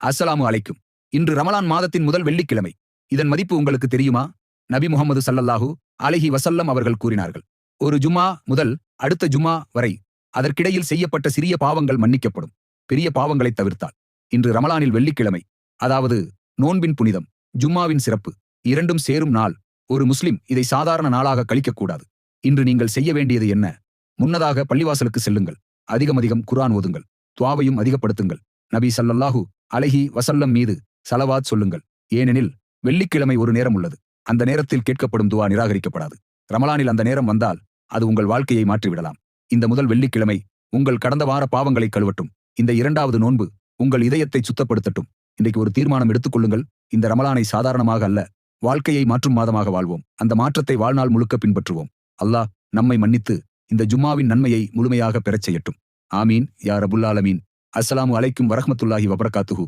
அஸ்ஸலாமு அலைக்கும். இன்று ரமலான் மாதத்தின் முதல் வெள்ளிக்கிழமை. இதன் மதிப்பு உங்களுக்கு தெரியுமா? நபி முஹம்மது ஸல்லல்லாஹு அலைஹி வஸல்லம் அவர்கள் கூறினார்கள், ஒரு ஜும்ஆ முதல் அடுத்த ஜும்ஆ வரை அதற்கிடையில் செய்யப்பட்ட சிறிய பாவங்கள் மன்னிக்கப்படும், பெரிய பாவங்களைத் தவிர்த்தால். இன்று ரமலானில் வெள்ளிக்கிழமை, அதாவது நோன்பின் புனிதம், ஜும்மாவின் சிறப்பு, இரண்டும் சேரும் நாள். ஒரு முஸ்லிம் இதை சாதாரண நாளாக கழிக்கக்கூடாது. இன்று நீங்கள் செய்ய வேண்டியது என்ன? முன்னதாக பள்ளிவாசலுக்கு செல்லுங்கள், அதிகமதிகம் குர்ஆன் ஓதுங்கள், துஆவையும் அதிகப்படுத்துங்கள், நபி ஸல்லல்லாஹு அலைஹி வஸல்லம் மீது ஸலவாத் சொல்லுங்கள். ஏனெனில் வெள்ளிக்கிழமை ஒரு நேரம் உள்ளது, அந்த நேரத்தில் கேட்கப்படும் துஆ நிராகரிக்கப்படாது. ரமலானில் அந்த நேரம் வந்தால் அது உங்கள் வாழ்க்கையை மாற்றிவிடலாம். இந்த முதல் வெள்ளிக்கிழமை உங்கள் கடந்த வார பாவங்களை கழுவட்டும். இந்த இரண்டாவது நோன்பு உங்கள் இதயத்தை சுத்தப்படுத்தட்டும். இன்றைக்கு ஒரு தீர்மானம் எடுத்துக்கொள்ளுங்கள். இந்த ரமலானை சாதாரணமாக அல்ல, வாழ்க்கையை மாற்றும் மாதமாக வாழ்வோம். அந்த மாற்றத்தை வாழ்நாள் முழுக்க பின்பற்றுவோம். அல்லாஹ் நம்மை மன்னித்து இந்த ஜும்மாவின் நன்மையை முழுமையாக பெறச் செய்யட்டும். ஆமீன் யா ரப்புல் ஆலமீன். அஸ்ஸலாமு அலைக்கும் வரஹ்மத்துல்லாஹி வபரகாத்துஹு.